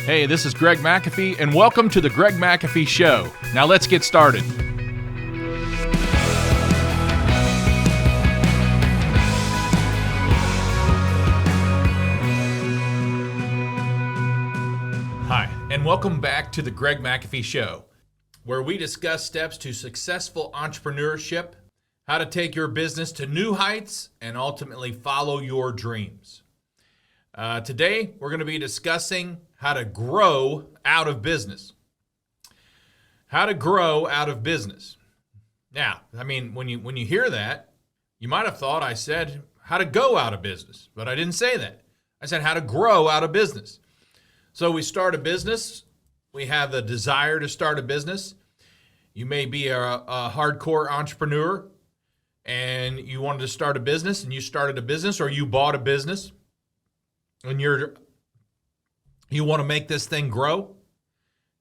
Hey, this is Greg McAfee, and welcome to the Greg McAfee Show. Now let's get started. Hi, and welcome back to the Greg McAfee Show, where we discuss steps to successful entrepreneurship, how to take your business to new heights, and ultimately follow your dreams. Today, we're going to be discussing how to grow out of business. How to grow out of business. Now, when you hear that, you might have thought I said how to go out of business, but I didn't say that. I said how to grow out of business. So we start a business. We have the desire to start a business. You may be a hardcore entrepreneur and you wanted to start a business, and you started a business, or you bought a business, and you want to make this thing grow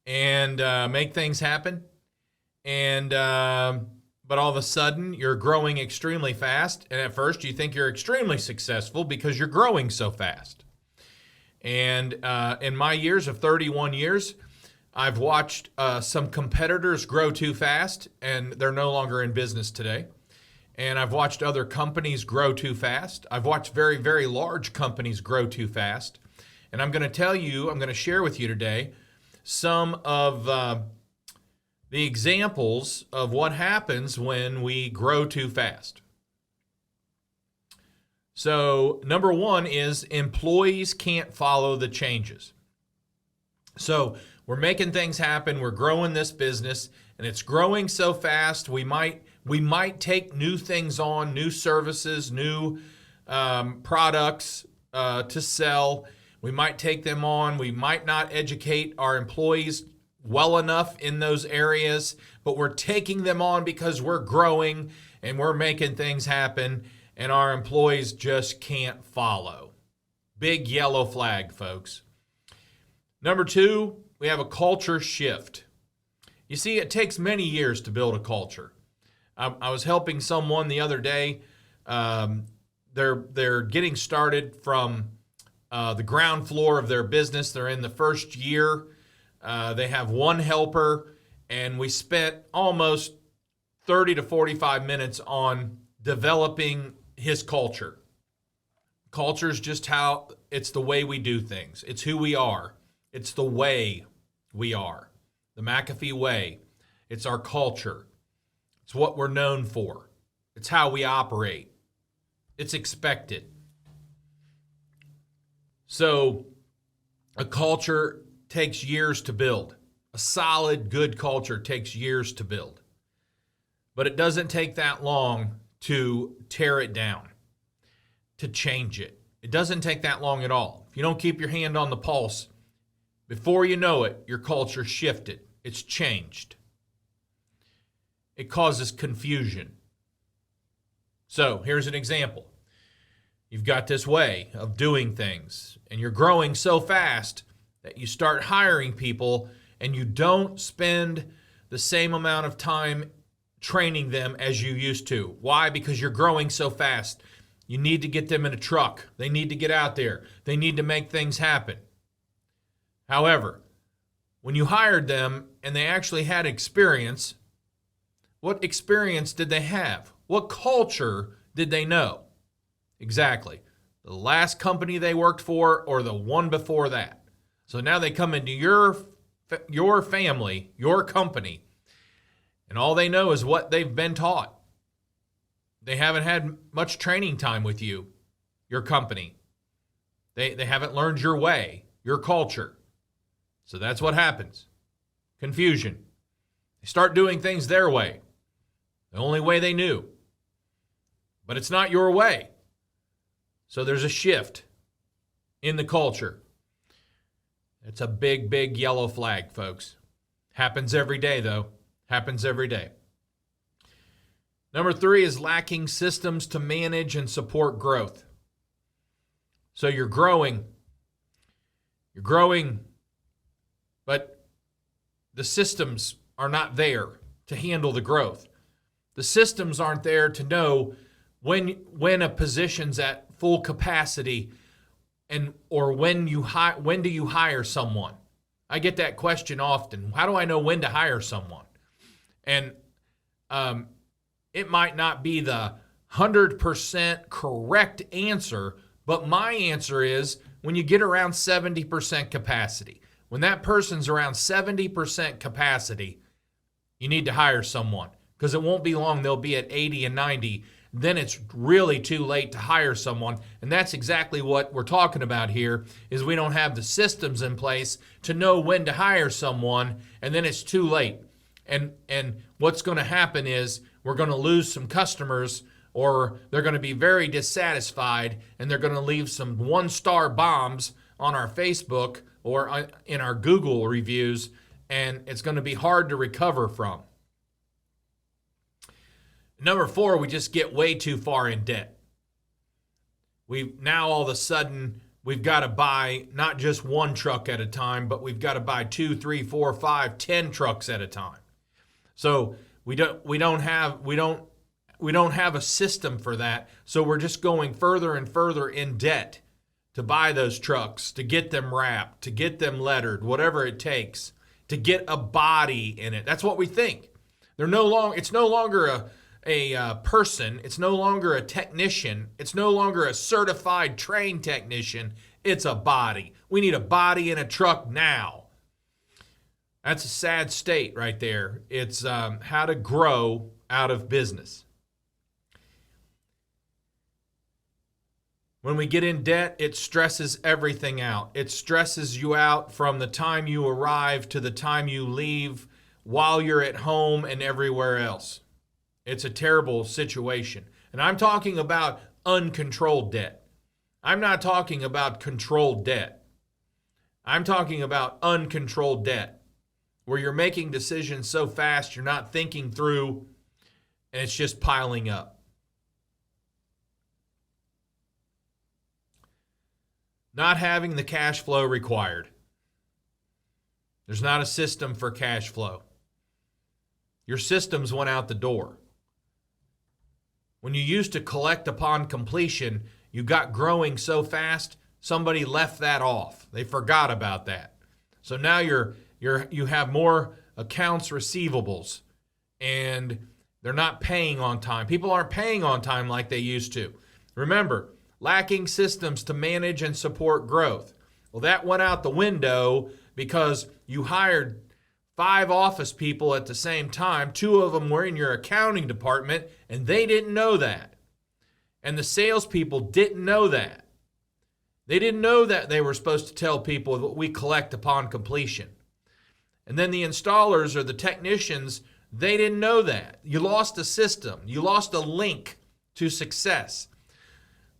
and make things happen. And but all of a sudden, you're growing extremely fast. And at first, you think you're extremely successful because you're growing so fast. And in my years of 31 years, I've watched some competitors grow too fast, and they're no longer in business today. And I've watched other companies grow too fast. I've watched very, very large companies grow too fast. And I'm going to share with you today some of the examples of what happens when we grow too fast. So number one is employees can't follow the changes. So we're making things happen. We're growing this business, and it's growing so fast. We might take new things on, new services, new products to sell. We might take them on. We might not educate our employees well enough in those areas, but we're taking them on because we're growing and we're making things happen, and our employees just can't follow. Big yellow flag, folks. Number two, we have a culture shift. You see, it takes many years to build a culture. I was helping someone the other day. They're getting started from the ground floor of their business. They're in the first year. They have one helper, and we spent almost 30 to 45 minutes on developing his culture. Culture is just it's the way we do things. It's who we are. It's the way we are. The McAfee way. It's our culture. It's what we're known for. It's how we operate. It's expected. So a culture takes years to build. A solid, good culture takes years to build. But it doesn't take that long to tear it down, to change it. It doesn't take that long at all. If you don't keep your hand on the pulse, before you know it, your culture shifted. It's changed. It causes confusion. So here's an example. You've got this way of doing things, and you're growing so fast that you start hiring people, and you don't spend the same amount of time training them as you used to. Why? Because you're growing so fast. You need to get them in a truck. They need to get out there. They need to make things happen. However, when you hired them and they actually had experience, what experience did they have? What culture did they know? Exactly. The last company they worked for or the one before that. So now they come into your family, your company, and all they know is what they've been taught. They haven't had much training time with you, your company. They haven't learned your way, your culture. So that's what happens. Confusion. They start doing things their way. The only way they knew. But it's not your way. So there's a shift in the culture. It's a big, big yellow flag, folks. Happens every day, though. Happens every day. Number three is lacking systems to manage and support growth. So you're growing, but the systems are not there to handle the growth. The systems aren't there to know when a position's at full capacity or when do you hire someone. I get that question often. How do I know when to hire someone? And it might not be the 100% correct answer, but my answer is when you get around 70% capacity. When that person's around 70% capacity, you need to hire someone, because it won't be long they'll be at 80 and 90. Then it's really too late to hire someone. And that's exactly what we're talking about here, is we don't have the systems in place to know when to hire someone, and then it's too late. And what's going to happen is we're going to lose some customers, or they're going to be very dissatisfied, and they're going to leave some one-star bombs on our Facebook or in our Google reviews, and it's going to be hard to recover from. Number 4, we just get way too far in debt. Now all of a sudden we've got to buy not just one truck at a time, but we've got to buy 2, 3, 4, 5, 10 trucks at a time. So we don't have a system for that. So we're just going further and further in debt to buy those trucks, to get them wrapped, to get them lettered, whatever it takes, to get a body in it. That's what we think. It's no longer a person. It's no longer a technician. It's no longer a certified trained technician. It's a body. We need a body in a truck now. That's a sad state right there. It's how to grow out of business. When we get in debt, it stresses everything out. It stresses you out from the time you arrive to the time you leave, while you're at home and everywhere else. It's a terrible situation. And I'm talking about uncontrolled debt. I'm not talking about controlled debt. I'm talking about uncontrolled debt, where you're making decisions so fast you're not thinking through, and it's just piling up. Not having the cash flow required. There's not a system for cash flow. Your systems went out the door. When you used to collect upon completion, you got growing so fast, somebody left that off. They forgot about that. So now you have more accounts receivables, and they're not paying on time. People aren't paying on time like they used to. Remember, lacking systems to manage and support growth. Well, that went out the window because you hired 5 office people at the same time. 2 of them were in your accounting department, and they didn't know that. And the salespeople didn't know that. They didn't know that they were supposed to tell people that we collect upon completion. And then the installers or the technicians, they didn't know that. You lost a system. You lost a link to success.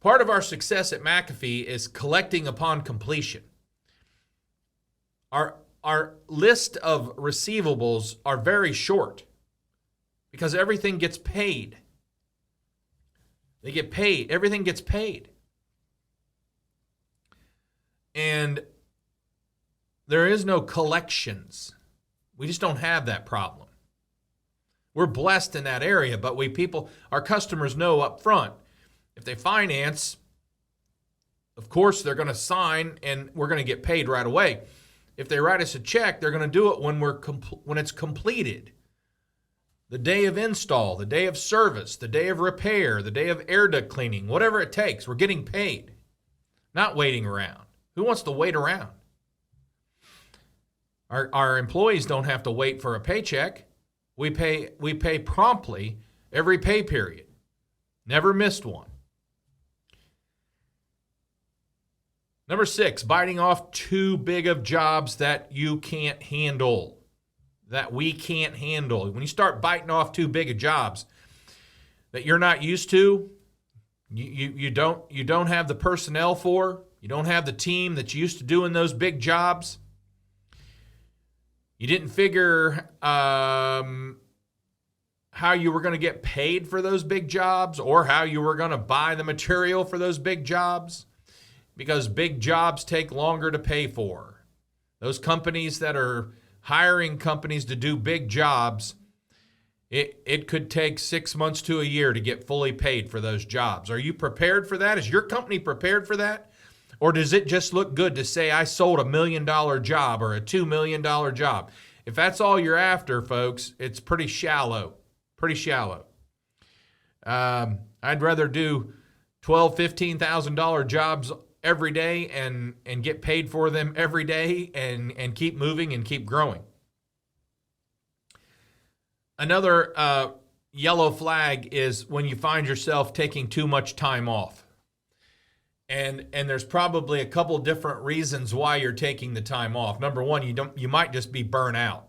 Part of our success at McAfee is collecting upon completion. Our list of receivables are very short because everything gets paid. They get paid. Everything gets paid. And there is no collections. We just don't have that problem. We're blessed in that area, but our customers know up front. If they finance, of course, they're going to sign and we're going to get paid right away. If they write us a check, they're going to do it when it's completed. The day of install, the day of service, the day of repair, the day of air duct cleaning, whatever it takes, we're getting paid. Not waiting around. Who wants to wait around? Our employees don't have to wait for a paycheck. We pay promptly every pay period. Never missed one. Number 6, biting off too big of jobs that you can't handle, that we can't handle. When you start biting off too big of jobs that you're not used to, you don't have the personnel for, you don't have the team that's used to doing those big jobs. You didn't figure how you were going to get paid for those big jobs or how you were going to buy the material for those big jobs, because big jobs take longer to pay for. Those companies that are hiring companies to do big jobs, it could take 6 months to a year to get fully paid for those jobs. Are you prepared for that? Is your company prepared for that? Or does it just look good to say I sold $1 million job or a $2 million job? If that's all you're after, folks, it's pretty shallow. Pretty shallow. I'd rather do $12,000, $15,000 jobs every day and get paid for them every day and keep moving and keep growing. Another yellow flag is when you find yourself taking too much time off. And there's probably a couple different reasons why you're taking the time off. Number one, you might just be burnt out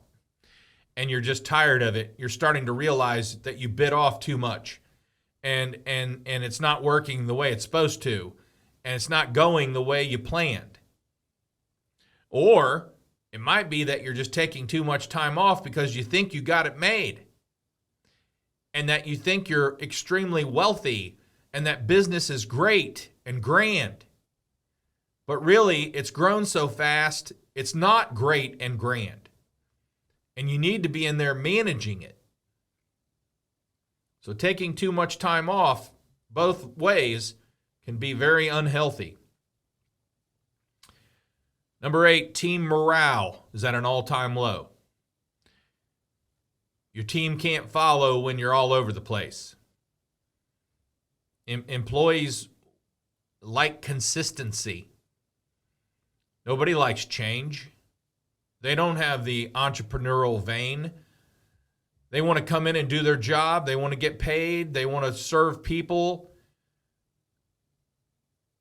and you're just tired of it. You're starting to realize that you bit off too much and it's not working the way it's supposed to, and it's not going the way you planned. Or it might be that you're just taking too much time off because you think you got it made and that you think you're extremely wealthy and that business is great and grand. But really, it's grown so fast, it's not great and grand. And you need to be in there managing it. So taking too much time off both ways can be very unhealthy. Number 8, team morale is at an all-time low. Your team can't follow when you're all over the place. Employees like consistency. Nobody likes change. They don't have the entrepreneurial vein. They want to come in and do their job. They want to get paid. They want to serve people.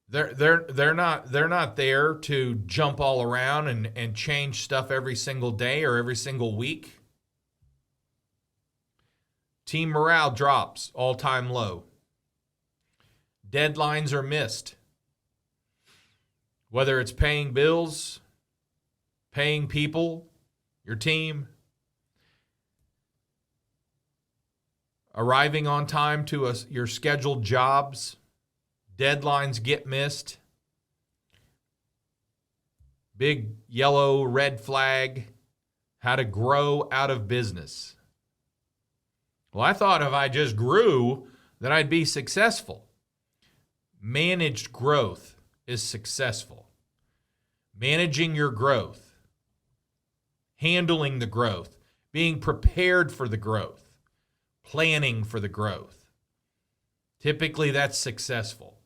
They're not there to jump all around and change stuff every single day or every single week. Team morale drops, all-time low. Deadlines are missed. Whether it's paying bills, paying people, your team, arriving on time to your scheduled jobs, deadlines get missed. Big yellow, red flag, how to grow out of business. Well, I thought if I just grew, that I'd be successful. Managed growth is successful. Managing your growth, handling the growth, being prepared for the growth, planning for the growth. Typically, that's successful.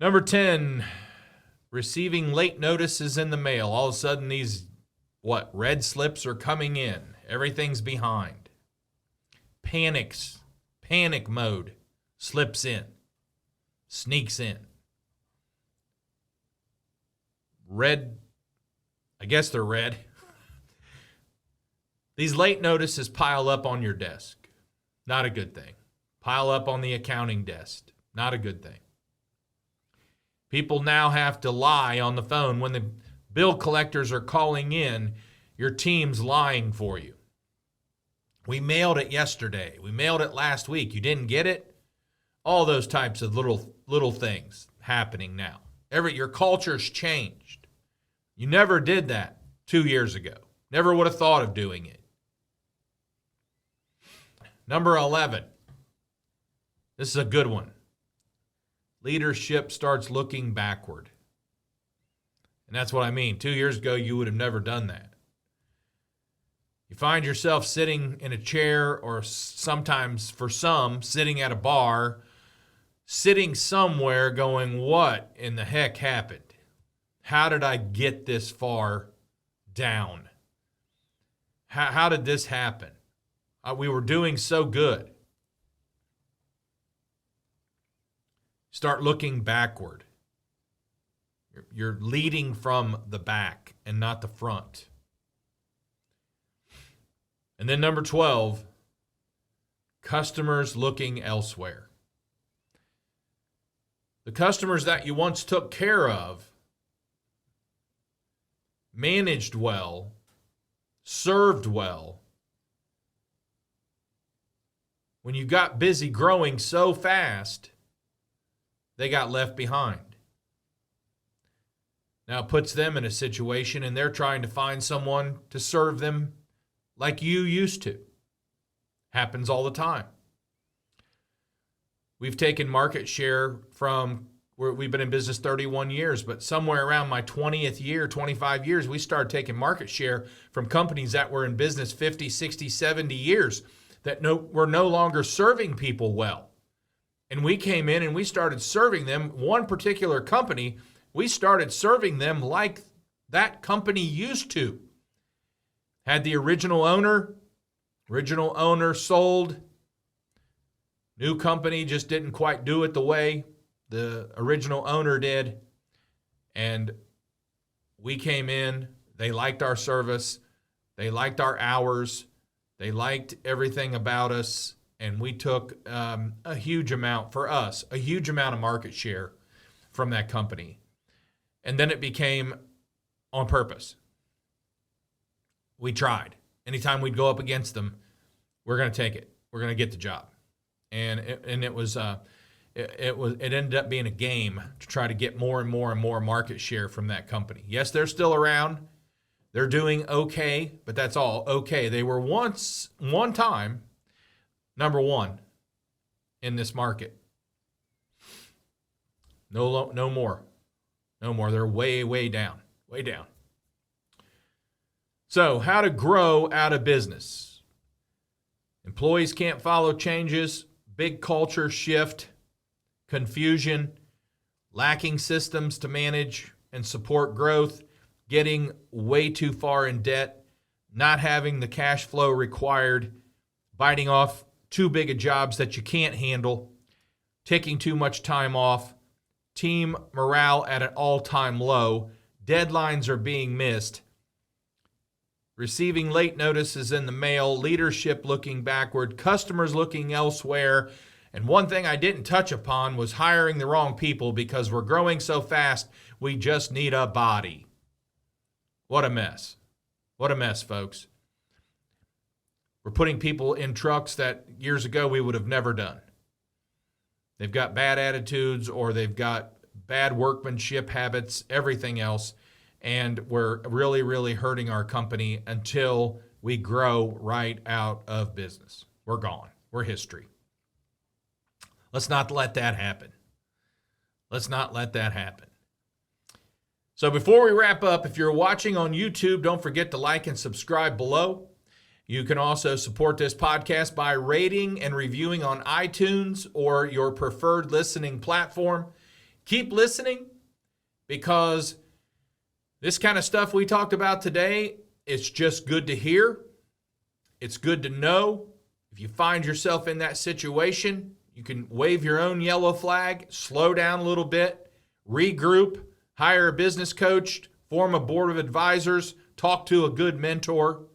Number 10, receiving late notices in the mail. All of a sudden, these, red slips are coming in. Everything's behind. Panic mode slips in, sneaks in. Red, I guess they're red. These late notices pile up on your desk. Not a good thing. Pile up on the accounting desk. Not a good thing. People now have to lie on the phone. When the bill collectors are calling in, your team's lying for you. We mailed it yesterday. We mailed it last week. You didn't get it? All those types of little things happening now. Your culture's changed. You never did that 2 years ago. Never would have thought of doing it. Number 11. This is a good one. Leadership starts looking backward. And that's what I mean. 2 years ago, you would have never done that. You find yourself sitting in a chair, or sometimes for some, sitting at a bar, sitting somewhere going, what in the heck happened? How did I get this far down? How did this happen? We were doing so good. Start looking backward. You're leading from the back and not the front. And then number 12, customers looking elsewhere. The customers that you once took care of, managed well, served well, when you got busy growing so fast, they got left behind. Now it puts them in a situation and they're trying to find someone to serve them like you used to. Happens all the time. We've taken market share from where we've been in business 31 years, but somewhere around my 20th year, 25 years, we started taking market share from companies that were in business 50, 60, 70 years that were no longer serving people well. And we came in and we started serving them. One particular company, we started serving them like that company used to. Had the original owner sold. New company just didn't quite do it the way the original owner did. And we came in, they liked our service, they liked our hours, they liked everything about us, and we took a huge amount of market share from that company. And then it became on purpose. We tried. Anytime we'd go up against them, we're going to take it. We're going to get the job. And it ended up being a game to try to get more and more and more market share from that company. Yes, they're still around. They're doing okay, but that's all. Okay, they were one time number one in this market. No more. They're way down. So, how to grow out of business. Employees can't follow changes, big culture shift, confusion, lacking systems to manage and support growth, getting way too far in debt, not having the cash flow required, biting off too big of jobs that you can't handle, taking too much time off, team morale at an all-time low, deadlines are being missed, receiving late notices in the mail, leadership looking backward, customers looking elsewhere. And one thing I didn't touch upon was hiring the wrong people because we're growing so fast, we just need a body. What a mess. What a mess, folks. We're putting people in trucks that years ago we would have never done. They've got bad attitudes or they've got bad workmanship habits, everything else. And we're really hurting our company until we grow right out of business. We're gone. We're history. Let's not let that happen. So before we wrap up, if you're watching on YouTube, don't forget to like and subscribe below. You can also support this podcast by rating and reviewing on iTunes or your preferred listening platform. Keep listening because this kind of stuff we talked about today, it's just good to hear. It's good to know. If you find yourself in that situation, you can wave your own yellow flag, slow down a little bit, regroup, hire a business coach, form a board of advisors, talk to a good mentor.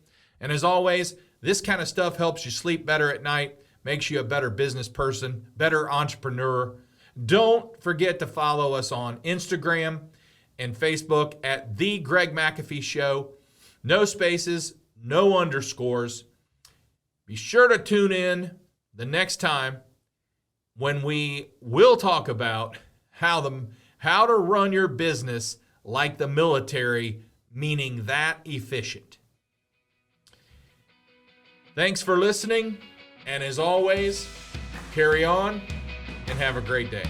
And as always, this kind of stuff helps you sleep better at night, makes you a better business person, better entrepreneur. Don't forget to follow us on Instagram and Facebook at The Greg McAfee Show. No spaces, no underscores. Be sure to tune in the next time when we will talk about how to run your business like the military, meaning that efficient. Thanks for listening, and as always, carry on and have a great day.